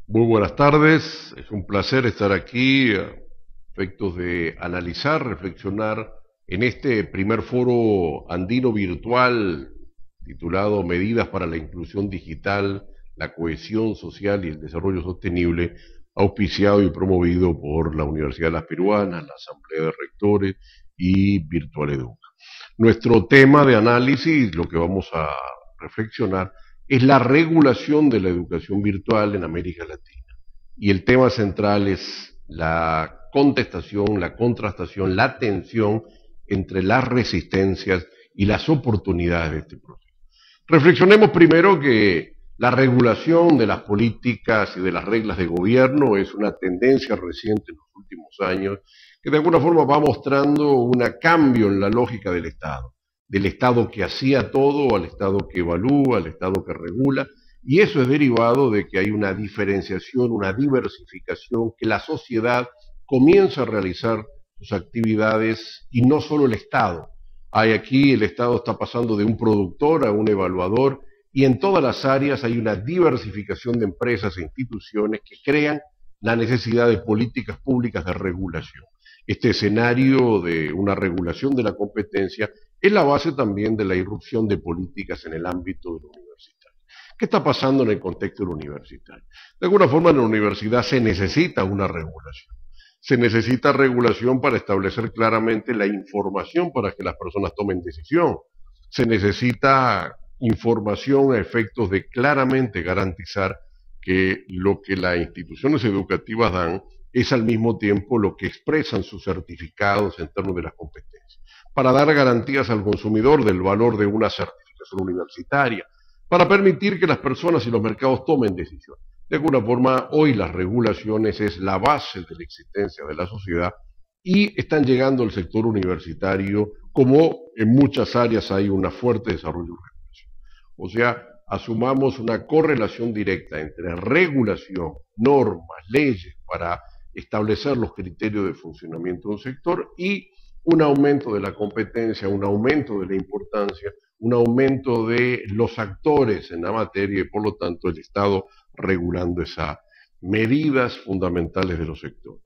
Muy buenas tardes, es un placer estar aquí a efectos de analizar, reflexionar en este primer foro andino virtual titulado Medidas para la Inclusión Digital, la Cohesión Social y el Desarrollo Sostenible, auspiciado y promovido por la Universidad de las Peruanas, la Asamblea de Rectores y Virtual Educa. Nuestro tema de análisis, lo que vamos a reflexionar, es la regulación de la educación virtual en América Latina. Y el tema central es la contestación, la contrastación, la tensión entre las resistencias y las oportunidades de este proceso. Reflexionemos primero que la regulación de las políticas y de las reglas de gobierno es una tendencia reciente en los últimos años que de alguna forma va mostrando un cambio en la lógica del Estado que hacía todo al Estado que evalúa, al Estado que regula, y eso es derivado de que hay una diferenciación, una diversificación, que la sociedad comienza a realizar sus actividades y no solo el Estado. Hay aquí, el Estado está pasando de un productor a un evaluador y en todas las áreas hay una diversificación de empresas e instituciones que crean la necesidad de políticas públicas de regulación. Este escenario de una regulación de la competencia es la base también de la irrupción de políticas en el ámbito de la universidad. ¿Qué está pasando en el contexto universitario? De alguna forma en la universidad se necesita una regulación. Se necesita regulación para establecer claramente la información para que las personas tomen decisión. Se necesita información a efectos de claramente garantizar que lo que las instituciones educativas dan es al mismo tiempo lo que expresan sus certificados en términos de las competencias, para dar garantías al consumidor del valor de una certificación universitaria, para permitir que las personas y los mercados tomen decisiones. De alguna forma, hoy las regulaciones es la base de la existencia de la sociedad y están llegando al sector universitario como en muchas áreas hay un fuerte desarrollo de regulación. O sea, asumamos una correlación directa entre regulación, normas, leyes para establecer los criterios de funcionamiento de un sector y un aumento de la competencia, un aumento de la importancia, un aumento de los actores en la materia y por lo tanto el Estado regulando esas medidas fundamentales de los sectores.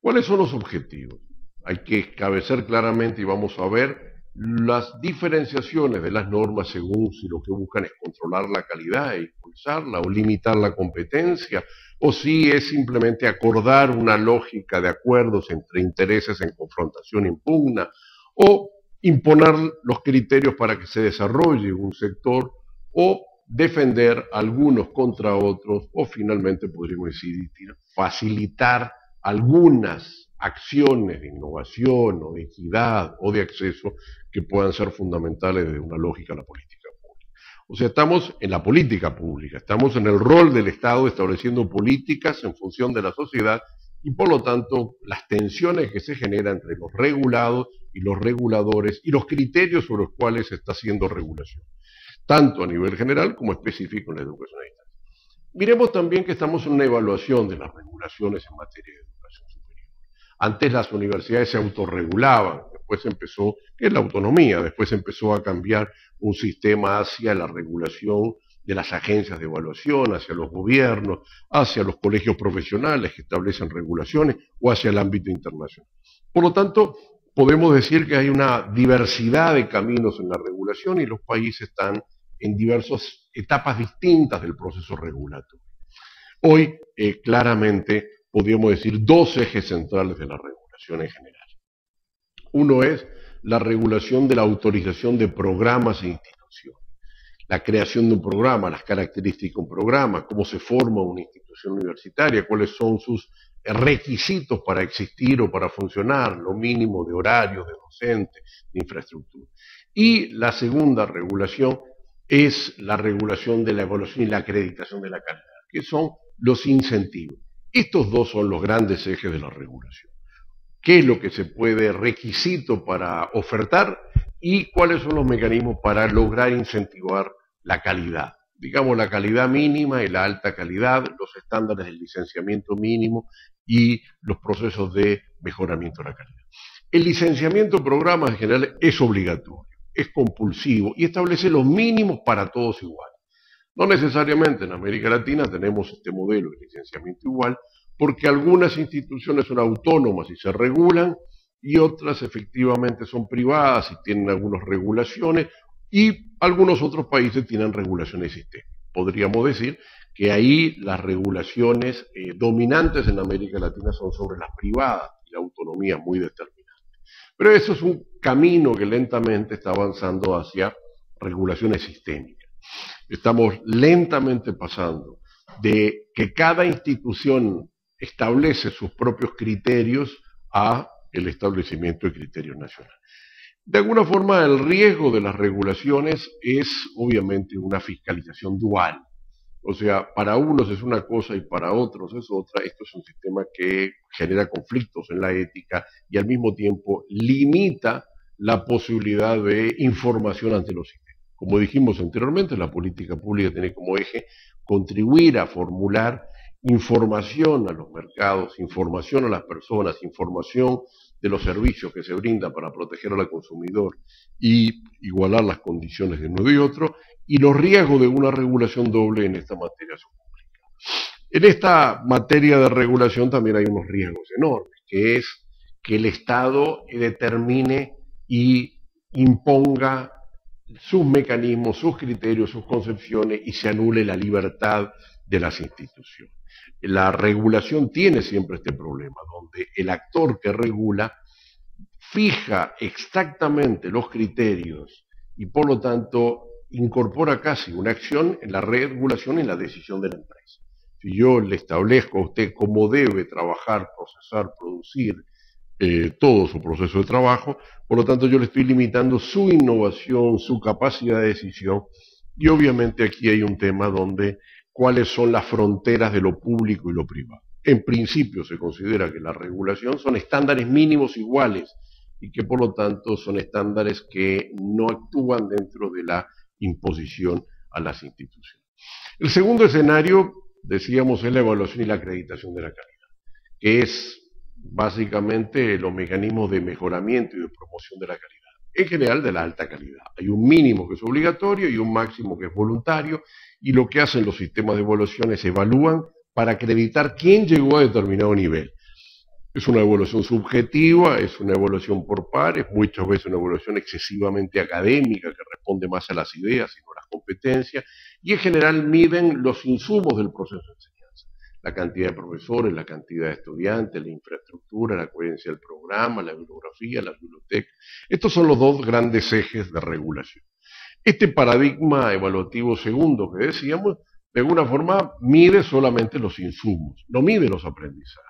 ¿Cuáles son los objetivos? Hay que establecer claramente y vamos a ver las diferenciaciones de las normas según si lo que buscan es controlar la calidad e impulsarla o limitar la competencia o si es simplemente acordar una lógica de acuerdos entre intereses en confrontación impugna o imponer los criterios para que se desarrolle un sector o defender algunos contra otros o finalmente podríamos decir facilitar algunas acciones de innovación o de equidad o de acceso que puedan ser fundamentales de una lógica a la política pública. O sea, estamos en la política pública, estamos en el rol del Estado estableciendo políticas en función de la sociedad y por lo tanto las tensiones que se generan entre los regulados y los reguladores y los criterios sobre los cuales se está haciendo regulación, tanto a nivel general como específico en la educación a distancia. Miremos también que estamos en una evaluación de las regulaciones en materia de educación superior. Antes las universidades se autorregulaban, después empezó, que es la autonomía, después empezó a cambiar un sistema hacia la regulación de las agencias de evaluación, hacia los gobiernos, hacia los colegios profesionales que establecen regulaciones o hacia el ámbito internacional. Por lo tanto, podemos decir que hay una diversidad de caminos en la regulación y los países están en diversas etapas distintas del proceso regulatorio. Hoy, claramente, podríamos decir dos ejes centrales de la regulación en general. Uno es la regulación de la autorización de programas e instituciones, la creación de un programa, las características de un programa, cómo se forma una institución universitaria, cuáles son sus requisitos para existir o para funcionar, lo mínimo de horarios, de docentes, de infraestructura. Y la segunda regulación es la regulación de la evaluación y la acreditación de la calidad, que son los incentivos. Estos dos son los grandes ejes de la regulación. ¿Qué es lo que se puede requisito para ofertar y cuáles son los mecanismos para lograr incentivar la calidad? Digamos, la calidad mínima y la alta calidad, los estándares del licenciamiento mínimo y los procesos de mejoramiento de la calidad. El licenciamiento de programas en general es obligatorio, es compulsivo y establece los mínimos para todos igual. No necesariamente en América Latina tenemos este modelo de licenciamiento igual, porque algunas instituciones son autónomas y se regulan, y otras efectivamente son privadas y tienen algunas regulaciones, y algunos otros países tienen regulaciones sistémicas. Podríamos decir que ahí las regulaciones dominantes en América Latina son sobre las privadas y la autonomía muy determinante. Pero eso es un camino que lentamente está avanzando hacia regulaciones sistémicas. Estamos lentamente pasando de que cada institución establece sus propios criterios a el establecimiento de criterios nacionales. De alguna forma, el riesgo de las regulaciones es obviamente una fiscalización dual. O sea, para unos es una cosa y para otros es otra. Esto es un sistema que genera conflictos en la ética y al mismo tiempo limita la posibilidad de información ante los sistemas. Como dijimos anteriormente, la política pública tiene como eje contribuir a formular información a los mercados, información a las personas, información de los servicios que se brindan para proteger al consumidor y igualar las condiciones de uno y otro, y los riesgos de una regulación doble en esta materia son complicados. En esta materia de regulación también hay unos riesgos enormes, que es que el Estado determine y imponga sus mecanismos, sus criterios, sus concepciones y se anule la libertad de las instituciones. La regulación tiene siempre este problema, donde el actor que regula fija exactamente los criterios y por lo tanto incorpora casi una acción en la regulación y en la decisión de la empresa. Si yo le establezco a usted cómo debe trabajar, procesar, producir todo su proceso de trabajo, por lo tanto yo le estoy limitando su innovación, su capacidad de decisión, y obviamente aquí hay un tema donde cuáles son las fronteras de lo público y lo privado. En principio se considera que la regulación son estándares mínimos iguales y que por lo tanto son estándares que no actúan dentro de la imposición a las instituciones. El segundo escenario, decíamos, es la evaluación y la acreditación de la calidad, que es básicamente los mecanismos de mejoramiento y de promoción de la calidad, en general de la alta calidad. Hay un mínimo que es obligatorio y un máximo que es voluntario, y lo que hacen los sistemas de evaluación es evalúan para acreditar quién llegó a determinado nivel. Es una evaluación subjetiva, es una evaluación por pares, muchas veces una evaluación excesivamente académica que responde más a las ideas y no a las competencias, y en general miden los insumos del proceso de enseñanza, la cantidad de profesores, la cantidad de estudiantes, la infraestructura, la coherencia del programa, la bibliografía, las bibliotecas. Estos son los dos grandes ejes de regulación. Este paradigma evaluativo segundo que decíamos, de alguna forma mide solamente los insumos, no mide los aprendizajes.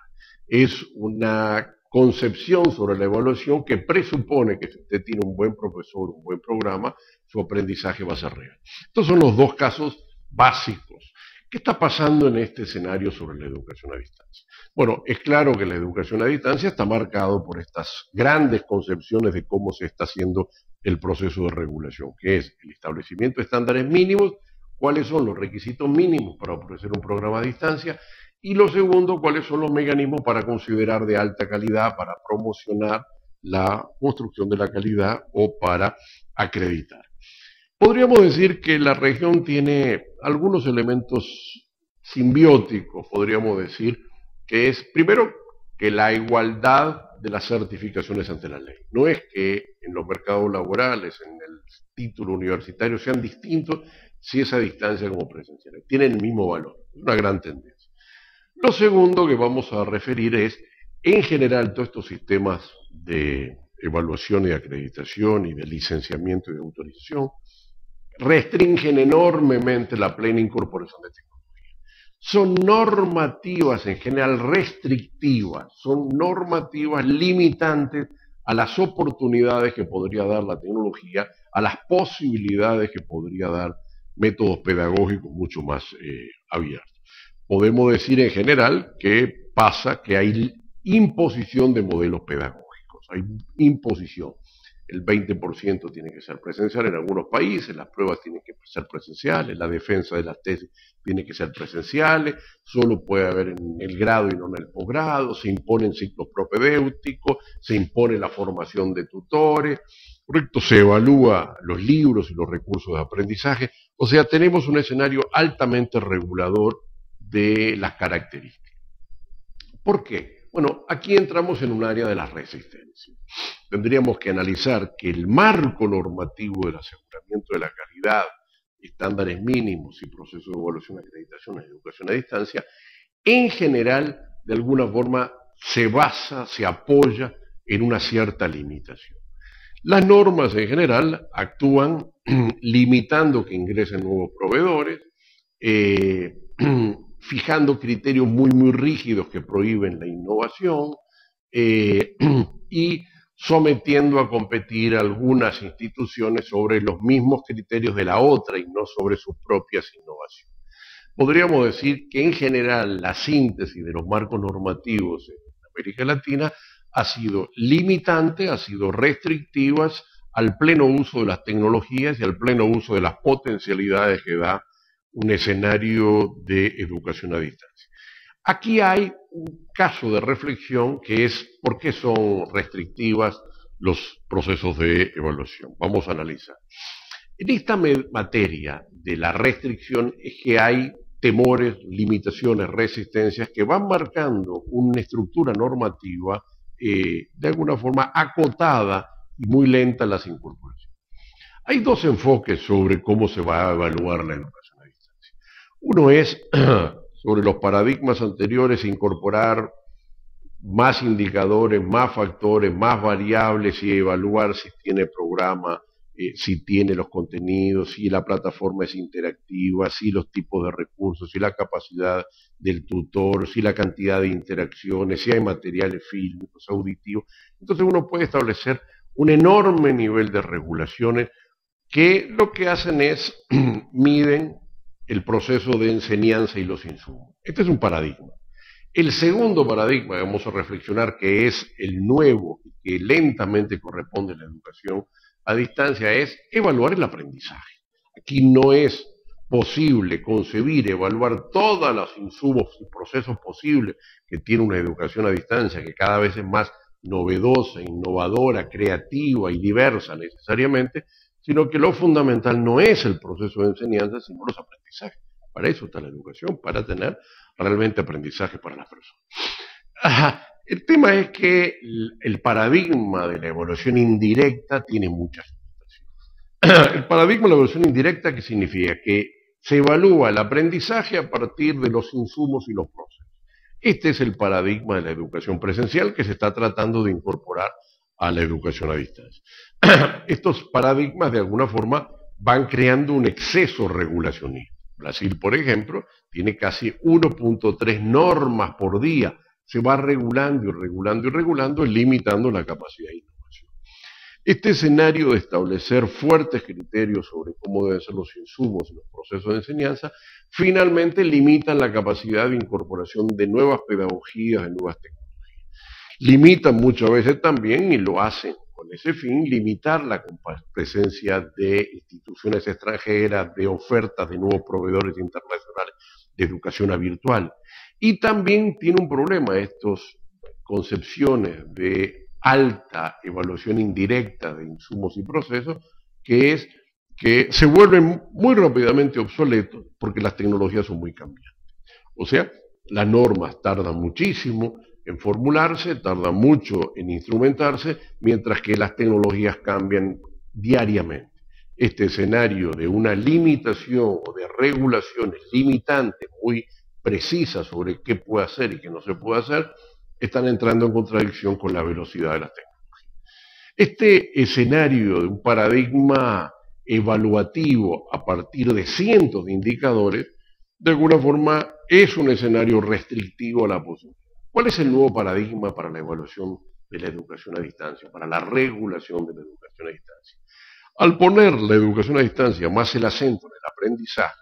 Es una concepción sobre la evaluación que presupone que si usted tiene un buen profesor, un buen programa, su aprendizaje va a ser real. Estos son los dos casos básicos. ¿Qué está pasando en este escenario sobre la educación a distancia? Bueno, es claro que la educación a distancia está marcado por estas grandes concepciones de cómo se está haciendo el proceso de regulación, que es el establecimiento de estándares mínimos, cuáles son los requisitos mínimos para ofrecer un programa a distancia, y lo segundo, cuáles son los mecanismos para considerar de alta calidad, para promocionar la construcción de la calidad o para acreditar. Podríamos decir que la región tiene algunos elementos simbióticos, podríamos decir, que es, primero, que la igualdad de las certificaciones ante la ley. No es que en los mercados laborales, en el título universitario, sean distintos si es a distancia como presencial. Tienen el mismo valor, es una gran tendencia. Lo segundo que vamos a referir es, en general, todos estos sistemas de evaluación y de acreditación y de licenciamiento y de autorización restringen enormemente la plena incorporación de tecnología. Son normativas en general restrictivas, son normativas limitantes a las oportunidades que podría dar la tecnología, a las posibilidades que podría dar métodos pedagógicos mucho más abiertos. Podemos decir en general que pasa que hay imposición de modelos pedagógicos, hay imposición. El 20% tiene que ser presencial en algunos países, las pruebas tienen que ser presenciales, la defensa de las tesis tiene que ser presenciales, solo puede haber en el grado y no en el posgrado, se imponen ciclos propedéuticos, se impone la formación de tutores, ¿correcto? Se evalúa los libros y los recursos de aprendizaje, o sea, tenemos un escenario altamente regulador de las características. ¿Por qué? Bueno, aquí entramos en un área de las resistencias. Tendríamos que analizar que el marco normativo del aseguramiento de la calidad, estándares mínimos y procesos de evaluación, acreditación y educación a distancia, en general, de alguna forma, se basa, se apoya en una cierta limitación. Las normas en general actúan limitando que ingresen nuevos proveedores, fijando criterios muy rígidos que prohíben la innovación y sometiendo a competir a algunas instituciones sobre los mismos criterios de la otra y no sobre sus propias innovaciones. Podríamos decir que en general la síntesis de los marcos normativos en América Latina ha sido limitante, ha sido restrictiva al pleno uso de las tecnologías y al pleno uso de las potencialidades que da un escenario de educación a distancia. Aquí hay un caso de reflexión que es por qué son restrictivas los procesos de evaluación. Vamos a analizar. En esta materia de la restricción es que hay temores, limitaciones, resistencias que van marcando una estructura normativa de alguna forma acotada y muy lenta en las incorporaciones. Hay dos enfoques sobre cómo se va a evaluar la educación a distancia. Uno es sobre los paradigmas anteriores, incorporar más indicadores, más factores, más variables y evaluar si tiene programa, si tiene los contenidos, si la plataforma es interactiva, si los tipos de recursos, si la capacidad del tutor, si la cantidad de interacciones, si hay materiales fílmicos, auditivos. Entonces uno puede establecer un enorme nivel de regulaciones que lo que hacen es miden el proceso de enseñanza y los insumos. Este es un paradigma. El segundo paradigma que vamos a reflexionar, que es el nuevo, que lentamente corresponde a la educación a distancia, es evaluar el aprendizaje. Aquí no es posible concebir, evaluar todos los insumos y procesos posibles que tiene una educación a distancia, que cada vez es más novedosa, innovadora, creativa y diversa necesariamente, sino que lo fundamental no es el proceso de enseñanza, sino los aprendizajes. Para eso está la educación, para tener realmente aprendizaje para las personas. El tema es que el paradigma de la evaluación indirecta tiene muchas limitaciones. El paradigma de la evaluación indirecta, ¿qué significa? Que se evalúa el aprendizaje a partir de los insumos y los procesos. Este es el paradigma de la educación presencial que se está tratando de incorporar a la educación a distancia. Estos paradigmas de alguna forma van creando un exceso regulacionista. Brasil, por ejemplo, tiene casi 1.3 normas por día. Se va regulando y regulando y regulando, limitando la capacidad de innovación. Este escenario de establecer fuertes criterios sobre cómo deben ser los insumos y los procesos de enseñanza, finalmente limitan la capacidad de incorporación de nuevas pedagogías, de nuevas tecnologías. Limitan muchas veces también, y lo hacen con ese fin, limitar la presencia de instituciones extranjeras, de ofertas de nuevos proveedores internacionales de educación virtual. Y también tiene un problema estas concepciones de alta evaluación indirecta de insumos y procesos, que es que se vuelven muy rápidamente obsoletos porque las tecnologías son muy cambiantes. O sea, las normas tardan muchísimo en formularse, tarda mucho en instrumentarse, mientras que las tecnologías cambian diariamente. Este escenario de una limitación o de regulaciones limitantes muy precisas sobre qué puede hacer y qué no se puede hacer, están entrando en contradicción con la velocidad de las tecnologías. Este escenario de un paradigma evaluativo a partir de cientos de indicadores, de alguna forma es un escenario restrictivo a la posibilidad. ¿Cuál es el nuevo paradigma para la evaluación de la educación a distancia, para la regulación de la educación a distancia? Al poner la educación a distancia más el acento en el aprendizaje,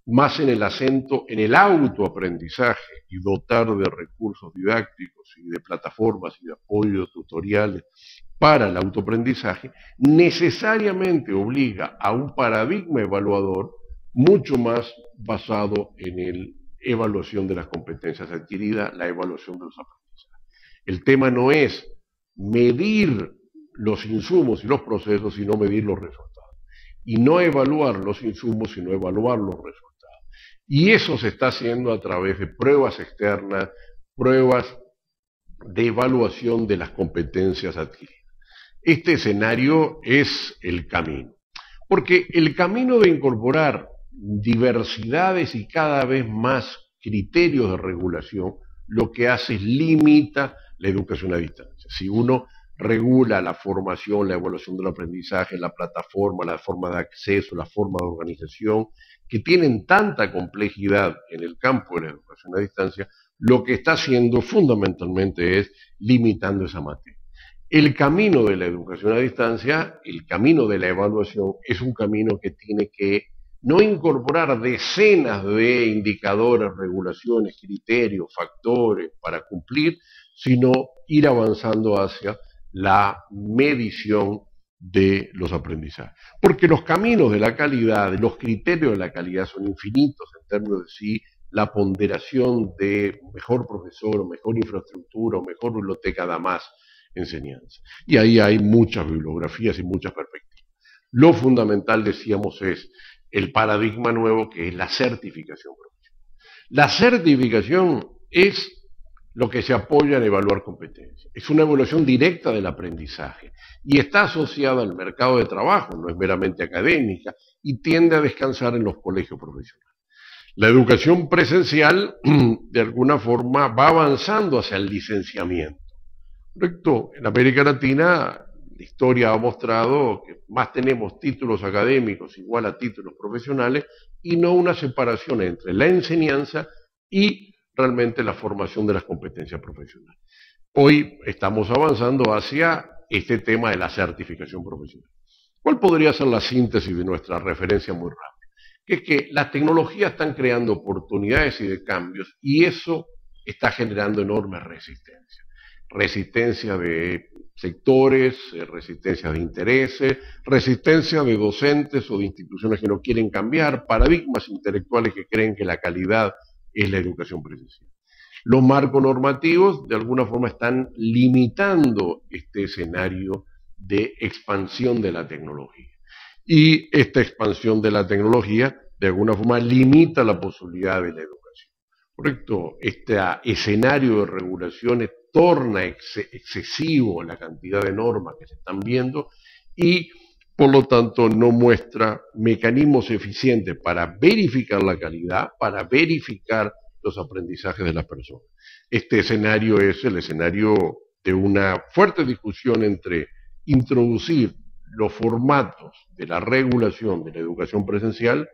más en el acento en el autoaprendizaje y dotar de recursos didácticos y de plataformas y de apoyos tutoriales para el autoaprendizaje, necesariamente obliga a un paradigma evaluador mucho más basado en el evaluación de las competencias adquiridas, la evaluación de los aprendizajes. El tema no es medir los insumos y los procesos, sino medir los resultados. Y no evaluar los insumos, sino evaluar los resultados. Y eso se está haciendo a través de pruebas externas, pruebas de evaluación de las competencias adquiridas. Este escenario es el camino. Porque el camino de incorporar diversidades y cada vez más criterios de regulación, lo que hace es limita la educación a distancia. Si uno regula la formación, la evaluación del aprendizaje, la plataforma, la forma de acceso, la forma de organización, que tienen tanta complejidad en el campo de la educación a distancia, lo que está haciendo fundamentalmente es limitando esa materia. El camino de la educación a distancia, el camino de la evaluación, es un camino que tiene que no incorporar decenas de indicadores, regulaciones, criterios, factores para cumplir, sino ir avanzando hacia la medición de los aprendizajes. Porque los caminos de la calidad, los criterios de la calidad son infinitos en términos de si la ponderación de mejor profesor, mejor infraestructura o mejor biblioteca da más enseñanza. Y ahí hay muchas bibliografías y muchas perspectivas. Lo fundamental, decíamos, es el paradigma nuevo que es la certificación profesional. La certificación es lo que se apoya en evaluar competencias. Es una evaluación directa del aprendizaje y está asociada al mercado de trabajo, no es meramente académica, y tiende a descansar en los colegios profesionales. La educación presencial, de alguna forma, va avanzando hacia el licenciamiento. ¿Correcto? En América Latina, la historia ha mostrado que más tenemos títulos académicos igual a títulos profesionales y no una separación entre la enseñanza y realmente la formación de las competencias profesionales. Hoy estamos avanzando hacia este tema de la certificación profesional. ¿Cuál podría ser la síntesis de nuestra referencia muy rápida? Que es que las tecnologías están creando oportunidades y de cambios y eso está generando enormes resistencias. Resistencia de sectores, resistencia de intereses, resistencia de docentes o de instituciones que no quieren cambiar, paradigmas intelectuales que creen que la calidad es la educación presencial. Los marcos normativos de alguna forma están limitando este escenario de expansión de la tecnología. Y esta expansión de la tecnología de alguna forma limita la posibilidad de la educación. ¿Correcto? Este escenario de regulaciones torna excesivo la cantidad de normas que se están viendo y por lo tanto no muestra mecanismos eficientes para verificar la calidad, para verificar los aprendizajes de las personas. Este escenario es el escenario de una fuerte discusión entre introducir los formatos de la regulación de la educación presencial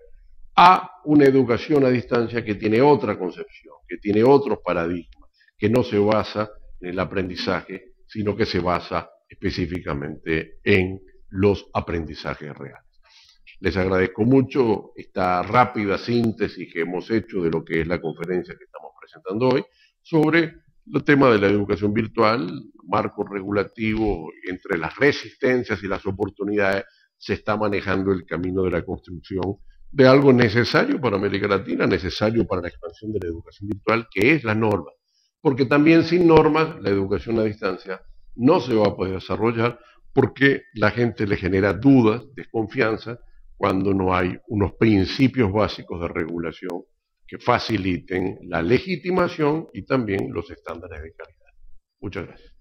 a una educación a distancia que tiene otra concepción, que tiene otros paradigmas, que no se basa en el aprendizaje, sino que se basa específicamente en los aprendizajes reales. Les agradezco mucho esta rápida síntesis que hemos hecho de lo que es la conferencia que estamos presentando hoy sobre el tema de la educación virtual, marco regulativo entre las resistencias y las oportunidades, se está manejando el camino de la construcción de algo necesario para América Latina, necesario para la expansión de la educación virtual, que es la norma. Porque también sin normas la educación a distancia no se va a poder desarrollar porque la gente le genera dudas, desconfianza, cuando no hay unos principios básicos de regulación que faciliten la legitimación y también los estándares de calidad. Muchas gracias.